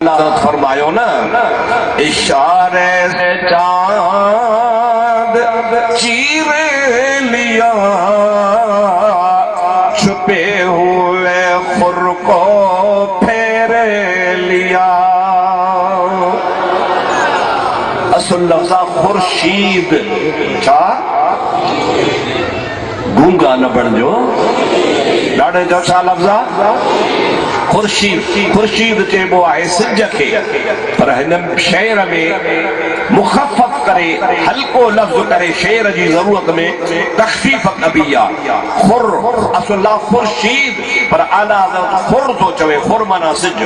फरमायो ना, इशारे से चांद चीर लिया, छुपे हुए खुर को फेर लिया। असल लफ्ज़ खुर्शीद छा गूंगा न बणजो, ॾाढे जो छा लफ्ज़ खुर्शीद। खुर्शीद चइबो आहे सिज खे, पर हिन शेर में मुख़फ़फ़ करे हल्को लफ़्ज़ करे शेर जी ज़रूरत में तख़फ़ीफ़ कबी आहे। खुर असुल खुर्शीद, पर आला खुर तो चवे, खुर माना सिज।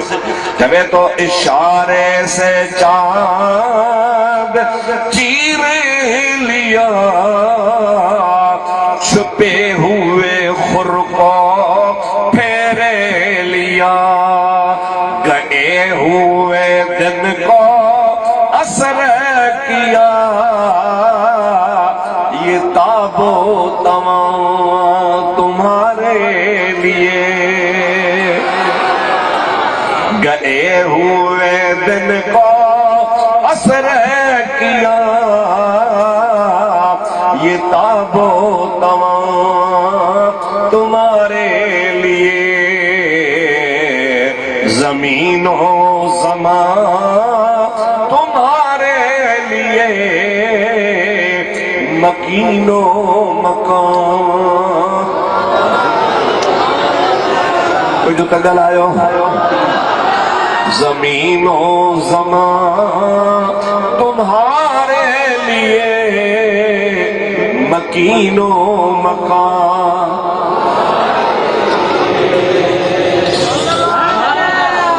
चवे तो इशारे से चांद चीर लिया, छुपे हुए खुर को फेर लिया। गए हुए दिन को असर किया, ये ताबो तमाम तुम्हारे लिए। गए हुए दिन को असर किया, ये ताबो तमाम तुम्हारे लिए। ज़मीनो ज़मान तुम्हारे लिए, मकीनो मकान। कोई जो तगल आयो, ज़मीनो ज़मान तुम्हारे लिए, मकीनो मकान।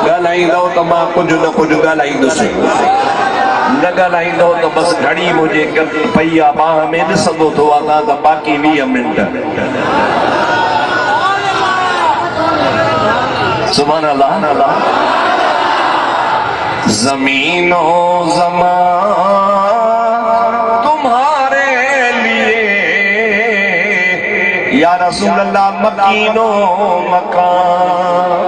ॻाल्हाईंदो त मां कुझु न कुझु ॻाल्हाईंदुसि, न ॻाल्हाईंदो त बसि घड़ी मुंहिंजे पई आहे बाह में, ॾिसंदो थो वञा त बाक़ी 20 मिंट। सुभान अल्लाह। ज़मीनो ज़मान तुम्हारे लिए, या रसूल अल्लाह मकीनो मकान।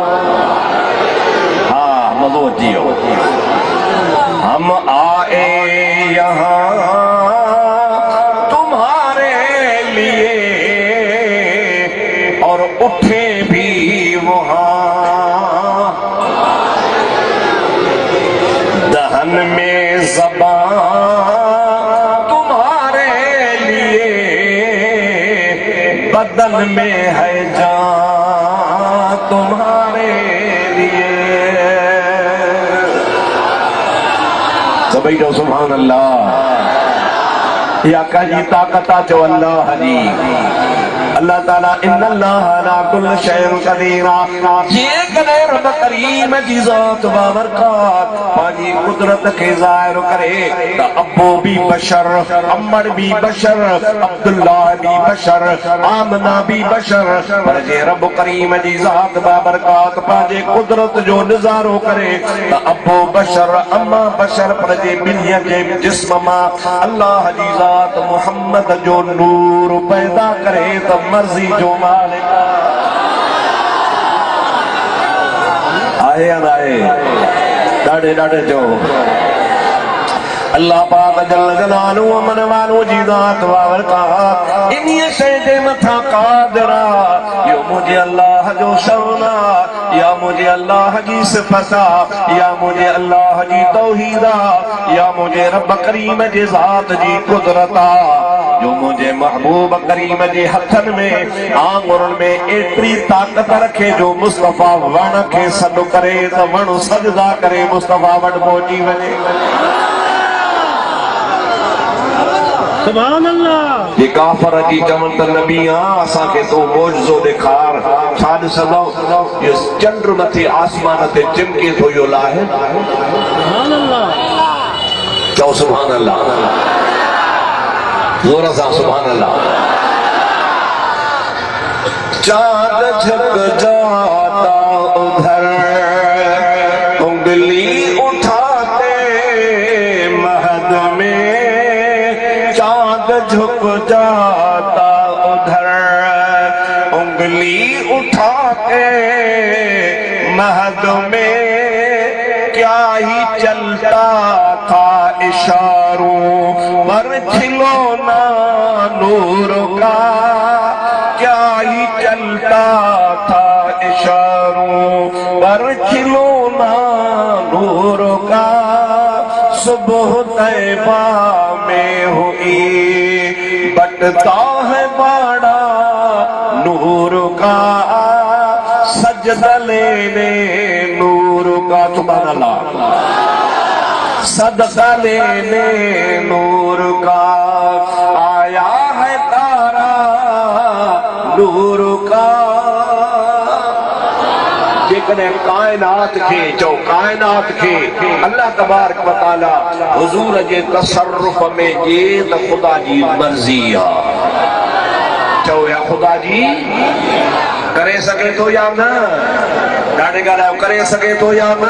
जियो हम आए यहाँ तुम्हारे लिए, और उठे भी वहाँ। दहन में ज़बान तुम्हारे लिए, बदन में है जान तुम्हारे लिए। सभी जो सुभान अल्लाह। या कहीं ताकत चो अल्लाह जी। अल्लाह ताला इन्नल्लाह अला कुल्लि शैइन क़दीर। जे कदे रब करीम जी ज़ात बाबरकात पाजी कुदरत के ज़ाहिर करे त अब्बू भी बशर, अम्मर भी बशर, अब्दुल्लाह भी बशर, आमना भी बशर, पर जे रब करीम जी ज़ात बाबरकात पाजे कुदरत जो नज़ारो करे त अब्बू बशर, अम्मा बशर, पर जे बिलिया जे जिस्म मां अल्लाह जी ज़ात मुहम्मद जो नूर पैदा करे त मर्जी जो मालिक आए अदाए डाडे डाडे जो अल्लाह पाक जल जलालहू मन वालो जी ज़ात बाबरकात इन्हीअ शइ जे मथां क़ादिर आहे। यो मुझे अल्लाह जो शौना, या मुझे अल्लाह जी सिफ़त, या मुझे अल्लाह जी तौहीद, या मुझे रब करीम जे ज़ात जी कुदरत। जो मुझे महबूब करीम जे हथन में आंगुरन में एतरी ताकत रखे जो मुस्तफ़ा वण खे सॾु करे त वण सजदा करे मुस्तफ़ा वटि पहुची वञे। सुभान अल्लाह। ये काफर जी चवनि त नबी असां खे तो मौजज़ो ॾेखार। छा ॾिसंदो? ये चंड मथे आसमान ते चिमके थो इहो लाहे। सुभान अल्लाह। चओ सुभान अल्लाह ज़ोर सां, सुभान अल्लाह। चांद झुक जाता उधर, उंगली उठाते महद में, चांद झुक जाता उधर, उंगली उठाते महद में, क्या ही चलता था इशारों पर खिलौना नूर का, क्या ही चलता था इशारों पर खिलौना नूर का। सुबह तैबा में हुई बटता है बाड़ा नूर का, सजदा लेने नूर का, सुभान अल्लाह, सदका लेने नूर का आया है तारा नूर का। जेकॾहिं कायनात खे चओ, कायनात खे अल्लाह तबारक व तआला हुजूर जे तसर्रुफ में जे त ख़ुदा जी मर्ज़ी आहे। चओ या ख़ुदा जी करे सघे थो या न? ॾाढे ॻाल्हायो, करे सघे थो या न?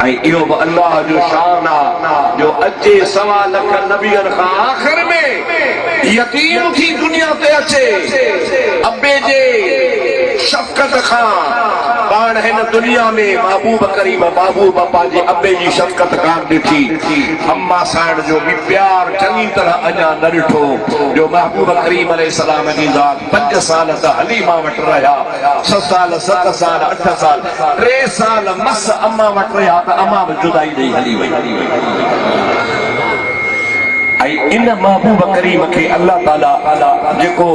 ऐं इहो बि अल्लाह जो शान आहे जो अचे 1.25 लख नबियनि खां आख़िर में यतीम थी दुनिया ते अचे अब्बे जे शफ़क़त खां। पाण हिन दुनिया में महबूब करीम महबूब पंहिंजे अब्बे जी शफ़क़त कान ॾिठी, अम्मा साइण जो बि प्यार चङी तरह अञा न ॾिठो, जो महबूब करीम अलैहिस्सलाम जी ज़ात 5 साल त हलीमा वटि रहिया, 6 साल 7 साल 8 साल 3 साल मस अम्मा वटि रहिया त अम्मा बि जुदाई ॾेई हली वई। ऐं इन महबूब करीम खे अल्लाह ताला जेको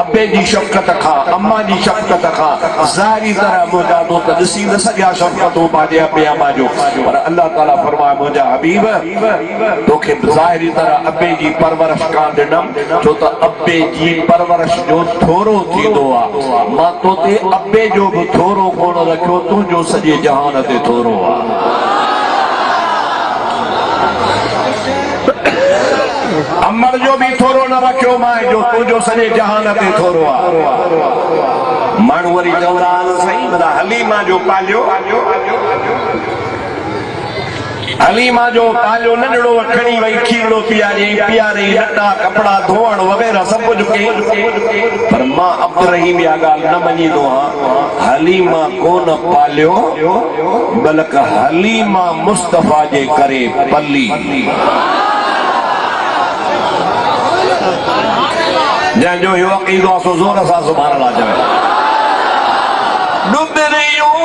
अब्बे जी शफ़क़त खां अम्मा जी शफ़क़त खां ज़ाहिरी तरह मुंहिंजा तो त ॾिसी न सघिया शफ़क़तूं पंहिंजे अब्बे अम्मा जो, पर अल्लाह ताला फरमाए मुंहिंजा हबीब तोखे ज़ाहिरी तरह अब्बे जी परवरिश कान ॾिनमि, छो त अब्बे जी परवरिश जो थोरो थींदो आहे। मां तो ते अब्बे जो बि थोरो कोन रखियो, तुंहिंजो सॼे जहान ते थोरो आहे। अमर जो भी थोरो न रखियो मां जो तुंहिंजो सॼे जहान ते थोरो आहे। माण्हू वरी चवंदा आहिनि साईं भला हलीमा जो पालियो, हलीमा जो पालियो नंढड़ो खणी वई खीरड़ो पीआरे लटा कपड़ा धोअण वग़ैरह सभु कुझु कई, पर मां अब्दुर्रहीम इहा ॻाल्हि न मञींदो आहियां। हलीमा कोन पालियो बल्कि हलीमा मुस्तफ़ा जे करे पली। जंहिंजो इहो अक़ीदो आहे सो ज़ोर सां सुभान अल्लाह चवे। डुबरियूं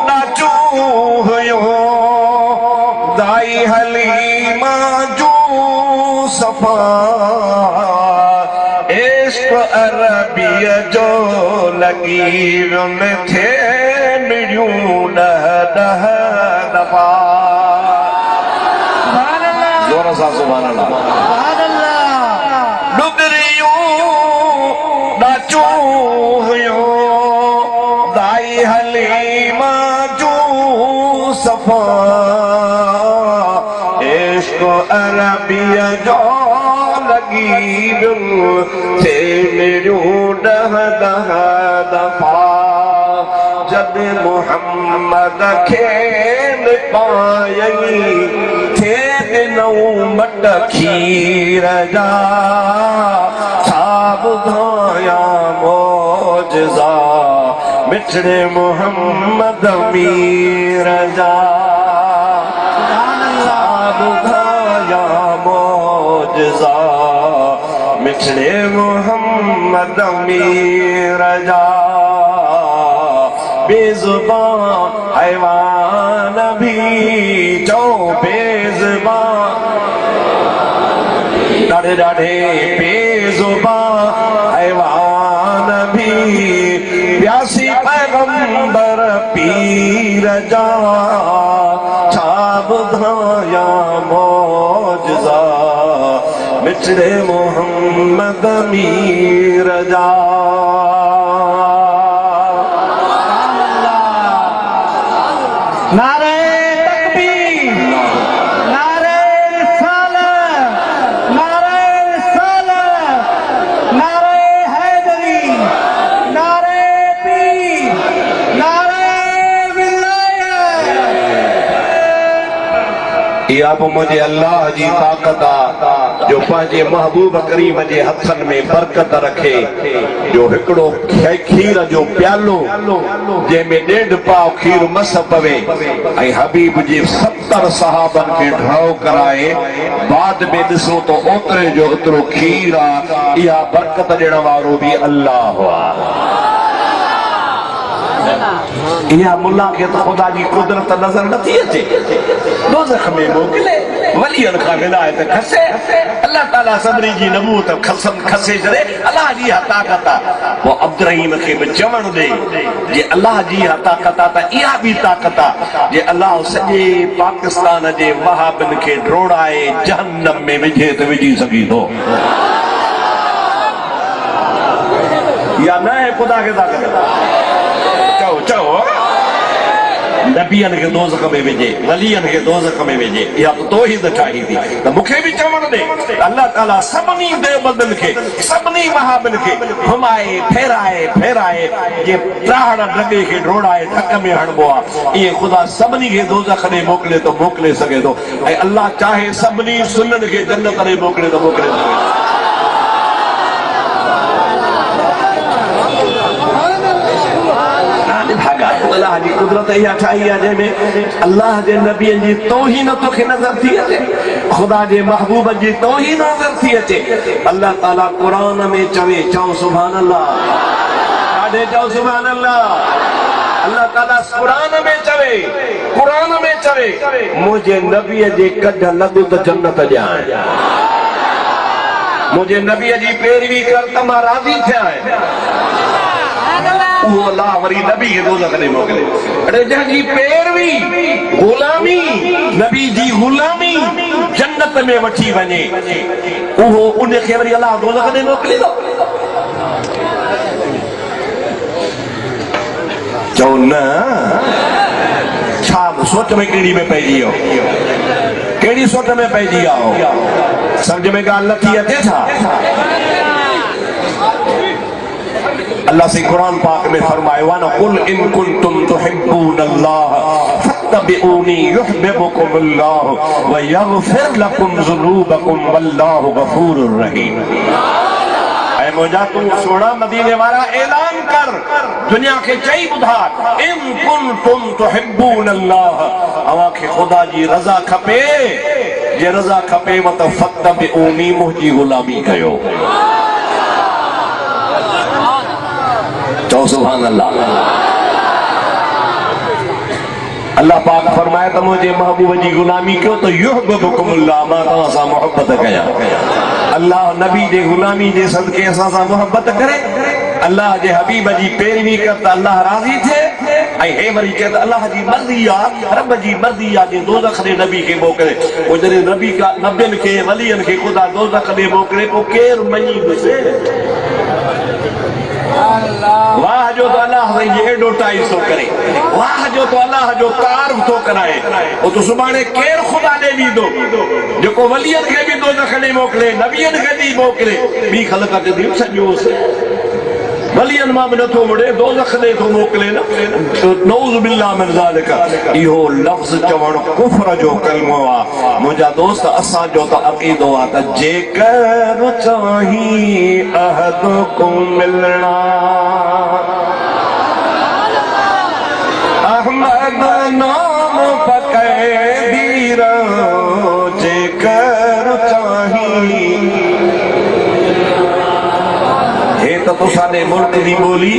नाचूं हुयूं दाई हलीमा जूं सफ़ा, इश्क़ अरबीअ जो लॻी वियुन थे मिड़ियूं 10 दफ़ा। ज़ोर सां सुभान अल्लाह। हलीमा जूं सफ़ा, इश्क़ अरबीअ जो लॻी वियुनि थे मिड़ियूं 10 दफ़ा। जब मोहम्मद खे पायई थे ॾिनऊं मट खीर जा, छा ॿुधायां मौजज़ा मिठड़े मोहम्मद मीर जा। ॿुधाया मौजज़ा मिठड़े मोहम्मद मीर जा। बेज़ुबान हैवान भी चो बेज़ुबान, ॾाढे ॾाढे बेज़ुबान हैवान भी प्यासी पैगंबर पीर जा, छा ॿुधाया मौजज़ा मिठड़े मोहम्मद मीर जा। नारे तकबीर, नारे रिसालत, नारे रिसालत, नारे हैदरी, नारे पीर, नारे विलायत। इहा बि मुंहिंजे अल्लाह जी ताक़त आहे जो पंहिंजे महबूब करीम जे हथनि में बरकत रखे, जो हिकिड़ो खीर जो प्यालो जंहिंमें ॾेढ पाव खीर मस पवे ऐं हबीब जे 70 सहाबनि खे ढो कराए, बाद में ॾिसो तो ओतिरे जो ओतिरो खीर आहे। इहा बरकत ॾियण वारो बि अल्लाह आहे। इहा मुल्ला खे त ख़ुदा जी कुदरत नज़र नथी अचे। दोज़ख में मोकिले, वलियनि खां विलायत खसे, अल्लाह ताला सदरी जी नबूत खसे छॾे। अल्लाह जी इहा ताक़त आहे। पोइ अब्दुर्रहीम खे बि चवण ॾे जे अल्लाह जी इहा ताक़त आहे त इहा बि ताक़त आहे जे अल्लाह सॼे पाकिस्तान जे वहाबिन खे ड्रोड़ाए जहन्नम में विझे त विझी सघी थो। या न आहे ख़ुदा खे ताक़त? चओ नबियन के दोज़ख में विझे, वलियन के दोज़ख में विझे। इहा तौहीद ठाही थी त मूंखे बि चवण ॾे। अल्लाह ताला सभिनी देवबंदनि खे, सभिनी वहाबिन खे घुमाए फेराए जे त्राहड़ डगे खे ड्रोड़ाए धक में हणबो आहे, ईअं ख़ुदा सभिनी खे दोज़ख में मोकिले तो मोकिले सघे थो। ऐं अल्लाह चाहे सभिनी सुन्ननि खे जन्नत में मोकिले तो मोकिले सघे थो। अल्लाह जी कुदरत इहा ठाही आहे जंहिंमें अल्लाह जे नबीअ जी तौहीन तोखे नज़र थी अचे, ख़ुदा जे महबूब जी तौहीन नज़र थी अचे। अल्लाह ताला क़ुरान में चवे, चओ सुभान अल्लाह, ॾाढे चओ सुभान अल्लाह। अल्लाह ताला क़ुरान में चवे मुंहिंजे नबीअ जे कढ लॻ त जन्नत ॼाण, मुंहिंजे नबीअ जी पैरवी कर त मां राज़ी थिया आहियां। उहो अल्लाह वरी नबी खे दोज़ख में मोकिले। अरे जंहिंजी पैरवी गुलामी, नबी जी गुलामी जन्नत में वठी वञे, उहो उनखे वरी अल्लाह दोज़ख में मोकिले थो। चओ न, छा सोच में कहिड़ी में पइजी वियो? कहिड़ी सोच में पइजी वियो? सम्झ में ॻाल्हि नथी अचे छा? अल्लाह से कुरान पाक में फरमाया न कुल इन कुंतुम तुहिब्बूनल्लाह फत्तबिऊनी युहिब्बुकुमुल्लाह व यगफिर लकुम ज़ुनूबकुम वल्लाहु गफूरुर रहीम। ऐ मुंहिंजा तू सोना मदीने वाला ऐलान कर, दुनिया के चई ॿुधा, इन कुंतुम तुहिब्बूनल्लाह, अवां खे ख़ुदा जी रज़ा खपे, जे रज़ा खपे त फत्तबिऊनी, मुंहिंजी गुलामी कयो। चओ सुभान अल्लाह। अल्लाह पाक फरमाए त मुंहिंजे महबूब जी गुलामी कयो त युहिब्बुकुमुल्लाह, मां तव्हां सां मोहब्बत कयां। अल्लाह नबी जे गुलामी जे सदके असां सां मोहब्बत करे, अल्लाह जे हबीब जी पैरवी कर त अल्लाह राज़ी थिए। ऐं हे वरी चए त अल्लाह जी मर्ज़ी आहे, रब जी मर्ज़ी आहे जे दोज़ख में नबी खे मोकिले। पोइ जॾहिं नबी का नबियनि खे वलियनि खे ख़ुदा दोज़ख में मोकिले, पोइ केरु मञी ॾिसे? वाह जो तो अल्लाह पंहिंजे एडवर्टाइज़ थो करे, वाह जो तो अल्लाह जो तारीफ़ थो कराए। पोइ तो सुभाणे केरु ख़ुदा ॾे ॾींदो जेको वलियनि खे बि दोज़ख में मोकिले, नबियनि खे बि मोकिले। ॿी ख़लक़ ते सॼो वलियनि मां बि नथो मुड़े, दोज़ख ॾे थो मोकिले न। नऊज़ बिल्लाह मिन ज़ालिक, इहो लफ़्ज़ चवणु कुफ्र जो कलमो आहे। मुंहिंजा दोस्त, असांजो त अक़ीदो आहे त जेकर चाही अहद को मिलना, अहमद नाम पकड़ी रहो, जेकर चाही। तो तुसाने मुल्क दी बोली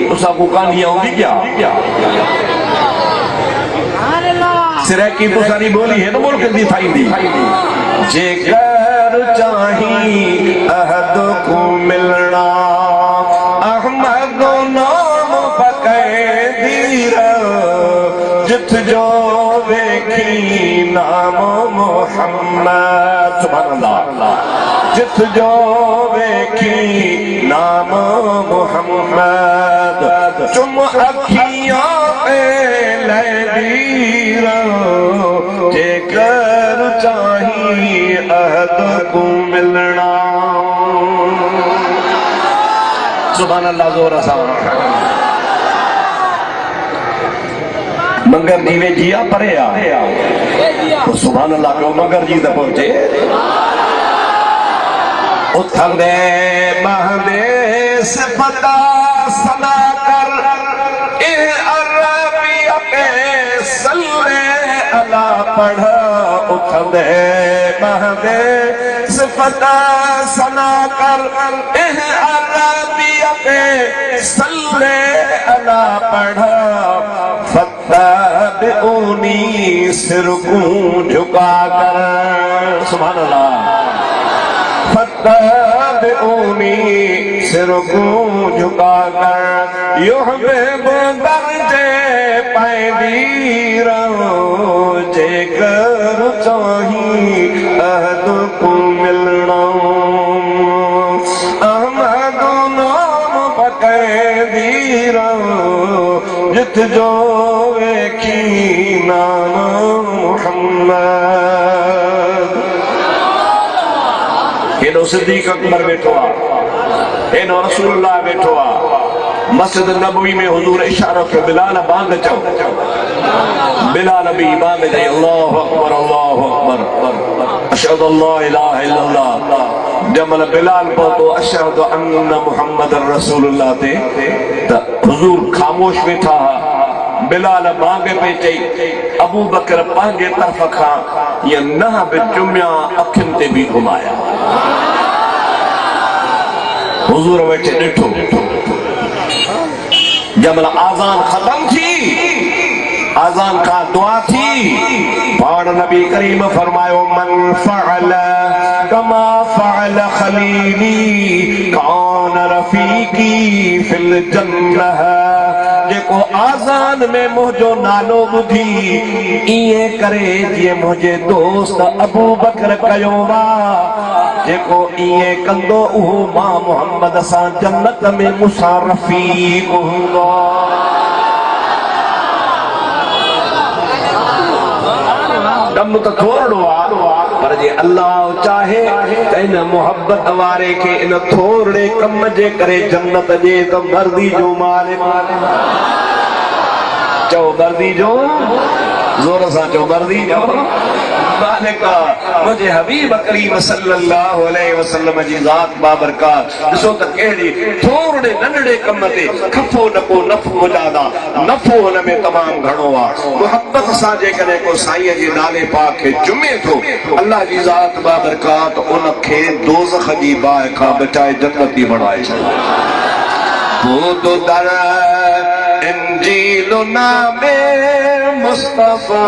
तुसा को कहानी आउंदी क्या? सिरकी तुसानी बोली है तो मुल्क दी थाईंदी। जेकर चाही अहद को मिलना, अहमद नाम पकड़ी रहो, जित जो वेखी नाम मोहम्मद। सुभान अल्लाह। जित जो वेखी नाम मोहम्मद, चुम अखियां लहदी रहो, जेकर चाही अहद को मिलना। सुभान अल्लाह। जोर सां मंगर जी वे जिया परे आ, तो सुभान अल्लाह को मंगर जी त पहुंचे। उथंदे बहंदे सिफता सना कर ए अरबिया के सल्ले अला पढ़ उथंदे बहंदे सिफता सना कर ए अरबिया के सल्ले अला पढ़ फत्तबिऊनी सिर को झुका कर सुभान अल्लाह फत्तबिऊनी सिर को झुका कर युहब्बु दर्जे पैदीर जेकर चाही अहद को मिलना अहमद नाम पकड़ीर जित जो वेखी नाम मुहम्मद हेॾो सिद्दीक़ अकबर वेठो आहे हेॾो रसूलुल्लाह वेठो आहे मस्जिद नबवी में हुजूर इशारो कयो बिलाल बांग चओ बिलाल बि बांग चई अल्लाहु अकबर अशहदु अल्ला इलाहा इल्लल्लाह जमल बिलाल पहुतो अशहदु अन्न मुहम्मदन रसूलुल्लाह ते त हुजूर खामोश वेठा बिलाल बांग पे चई अबू बकर पंहिंजे तरफ़ खां ये नह बि चुमिया अखियुनि ते बि घुमाया हुजूर वेठे ॾिठो जमल आज़ान ख़त्म थी आज़ान का दुआ थी पाण नबी करीम फरमायो मन फ़अल कमा फ़अल खलीली कान रफ़ीकी फिल जन्नह जेको आज़ान में मुझो नालो ॿुधी इए करे जीअं मुझे दोस्त अबू बकर कयो वा जेको इए कंदो उहो मां मोहम्मद सां जन्नत में मुसां रफ़ीक हूंदो कम तो थोड़ो आ पर जे अल्लाह चाहे त इन मोहब्बत वारे के इन थोड़े कम जे करे जन्नत जे त मर्दी जो मालिक चओ मर्दी जो जोर सां चओ मर्दी जो मालिक मुझे हबीब करीम सल्लल्लाहु अलैहि वसल्लम जी ज़ात बाबरकत ॾिसो त कहिड़ी थोड़े नंढड़े कम ते खफ़ो न को नफ़ो जादा नफ़ो हुन में तमामु घणो आहे मोहब्बत सां जेकॾहिं को साईं जे नाले पाक खे चुमे थो अल्लाह जी ज़ात बाबरकत उन खे दोज़ख जी बाहि खां बचाए जन्नत थी बणाए छॾे खुद दर इंजील नामे मुस्तफ़ा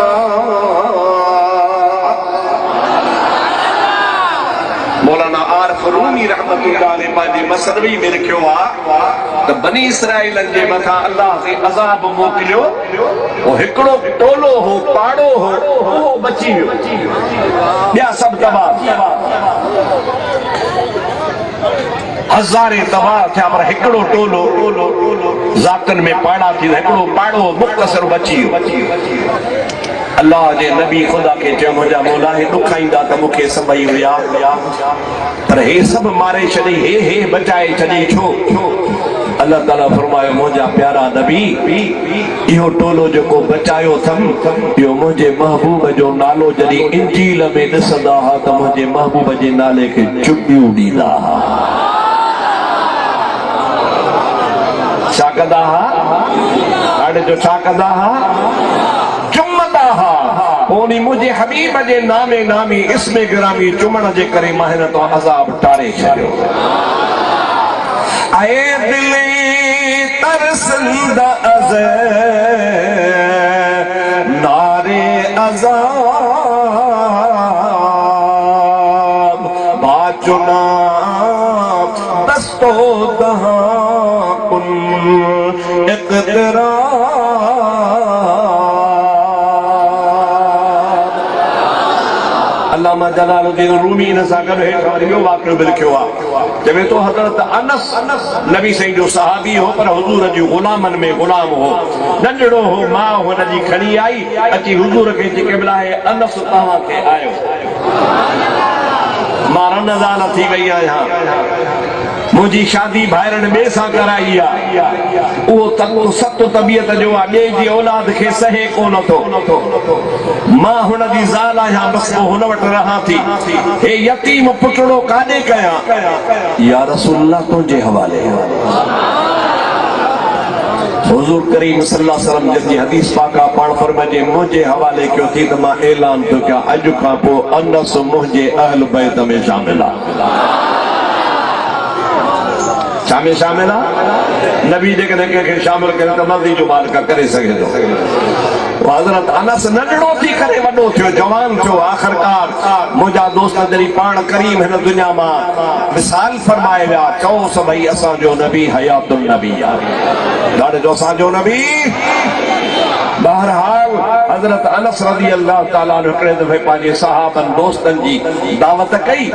मौलाना आरिफ रूमी रहमतुल्लाह अलैहि पंहिंजे मसनवी में लिखियो आहे त बनी इसराइलन जे मथां अल्लाह खे अज़ाब मोकिलियो वो हिकिड़ो टोलो हो पाड़ो हो उहो बची वियो ॿिया सभु तबाह हज़ारे तबाह थिया पर हिकिड़ो टोलो ज़ातनि में पाड़ा थी हिकिड़ो पाड़ो मुख़्तसर बची वियो अल्लाह जे नबी खुदा के चयो मुंहिंजा मौला हे ॾुखाईंदा त मूंखे सभई हुया पर हे सभु मारे छॾी हे बचाए छॾी छो अल्लाह ताला फरमायो मुंहिंजा प्यारा नबी इहो टोलो जेको बचायो अथमि इहो मुंहिंजे महबूब जो नालो जॾहिं इंजील में ॾिसंदा हुआ त मुंहिंजे महबूब जे नाले खे चुमियूं ॾींदा हुआ छा कंदा हुआ हाणे जो छा कंदा हुआ ओनी मुझे हबीब जे नामे नामी इसमें गिरामी चुमण जे करे मां हिन तो अज़ाब टारे छॾियो आए दिली तरसंदा अज़ नारे अज़ाब बाचुना दस्तो दहा कुन इक़्तिरा अल्लामा जलालुद्दीन रूमी इन सां गॾु हेठि वरी ॿियो वाक़ियो बि लिखियो आहे चवे थो हज़रत अनस नबी साईं जो सहाबी हो पर हुज़ूर जी ग़ुलामनि में ग़ुलाम हो नंढड़ो हो मां हुन जी खणी आई अची हुज़ूर खे चई क़िबला है अनस तव्हां खे आयो मां रनज़ान थी वई आहियां मुझी शादी भाइरन बे सां कराई आहे वो तको सत तबियत जो आ बे जी औलाद के सहे कोन थो मां हुन दी ज़ाल आहियां बस हुन वट रहा थी हे यतीम पुटड़ो काडे कया या रसूल अल्लाह तुझे हवाले हुजूर करीम सल्लल्लाहु अलैहि वसल्लम जी हदीस पाका पाण फरमाए मुझे हवाले क्यों थी त मां ऐलान तो क्या अज का पो अनस मुझे अहल बैत में शामिल आ शामिल आ नबी जे कने के शामिल करे त मर्जी जो मालिक करे सके तो हज़रत अनस नंढड़ो थी करे वडो थियो जवान थियो आखिरकार मुझा दोस्त जरी पाण करीम हिन दुनिया मां मिसाल फरमाए विया चओ सभई असां जो नबी हयातुल नबी आहे ॾाढो जो असां जो नबी बहरहाल हजरत अनस रज़ी अल्लाह ताला हिकिड़े दफ़े पंहिंजे सहाबन दोस्तन जी दावत कई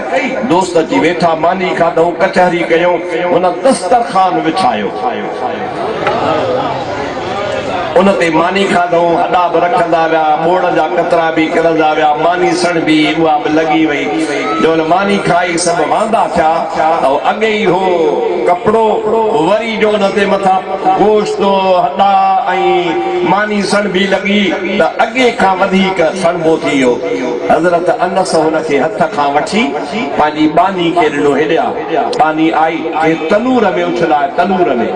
दोस्त अची वेठा मानी खाधऊं कचहरी कयूं हुन दस्तरखान विछायो उन ते मानी खाधऊं हॾा बि रखंदा विया मोड़ जा कतरा बि किरंदा विया मानी सण बि उहा बि लॻी वई जो मानी खाई सभु वांदा थिया त अॻे ई हो कपिड़ो वरी जो उन ते मथां गोश्त हॾा ऐं मानी सण बि लॻी त अॻे खां वधीक सणबो थी वियो हज़रत अनस हुनखे हथ खां वठी पंहिंजी बानी खे ॾिनो हेॾिया बानी आई जे तनूर में उछलाए तनूर में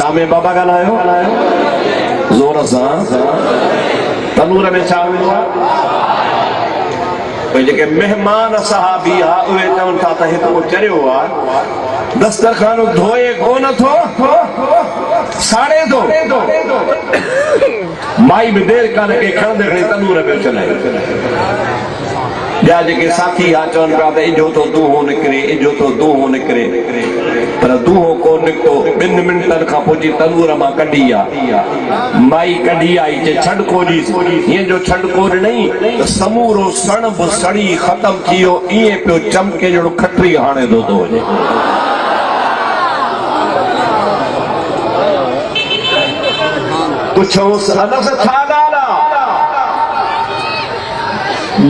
शामे बाबा ॻाल्हायो ज़ोर सां तनूर में छा भई जेके मेहमान सहाबी आ उहे चवनि था त हिते चरियो आहे दस्तरखानो धोए कोन थो साड़े थो माई बि देरि कान के खणंदे खणी तनूर में उछलाए ॿिया जेके साथी आ चवनि पिया त इजो तो दूहो निकिरे इजो तो दूहो निकिरे पर दूहो को निकितो 2 मिंटनि खां पोइ जी तनूर मां कढी आहे माई कढी आई जे छॾको जी हीअं जो छॾको ॾिनई त समूरो सण बि सड़ी ख़तम थी वियो ईअं पियो चमके जहिड़ो खटरी हाणे थो वञे पुछोसि अनस छा ॻाल्हि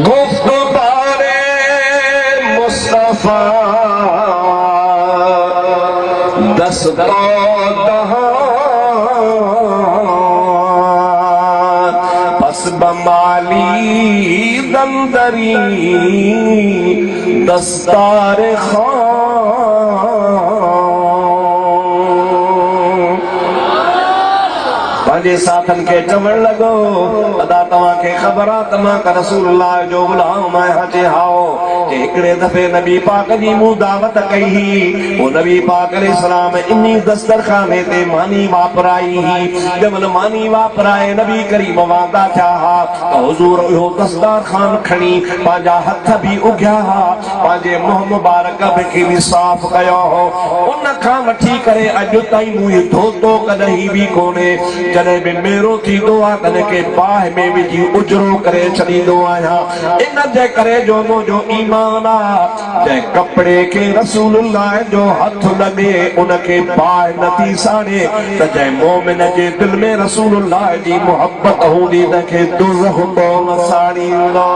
गुफ्त बारे मुस्तफा दस्तो पस बमाली दंदरी दस्तार पंहिंजे साथन के चवण लॻो अदा तव्हांखे ख़बर आहे त मां का रसूलुल्लाह जो गुलाम आहियां जे हाओ जे हिकिड़े दफ़े नबी पाक जी मूं दावत कई हुई वो नबी पाक अलैहिस्सलाम इन्ही दस्तरखाने ते मानी वापराई हुई जमल मानी वापराए नबी करीम वांदा थिया हा त हुज़ूर इहो दस्तरखान खणी पंहिंजा हथ बि उघिया हा पंहिंजे मुंहुं मुबारक खे बि साफ़ कयो हो उन खां वठी करे अॼु ताईं मूं धोतो कॾहिं बि कोन्हे जॾहिं बि मेरो थींदो आहे तॾहिं के बाहि में विझी उजरो करे छॾींदो आहियां इन जे करे जो मुंहिंजो ईमान आहे जंहिं कपिड़े खे रसूलुल्लाह जो हथ लॻे उनखे बाहि नथी साड़े त जंहिं मोमिन जे दिलि में रसूलुल्लाह जी मुहबत हूंदी तंहिंखे दुज़ हूंदो न साड़ींदो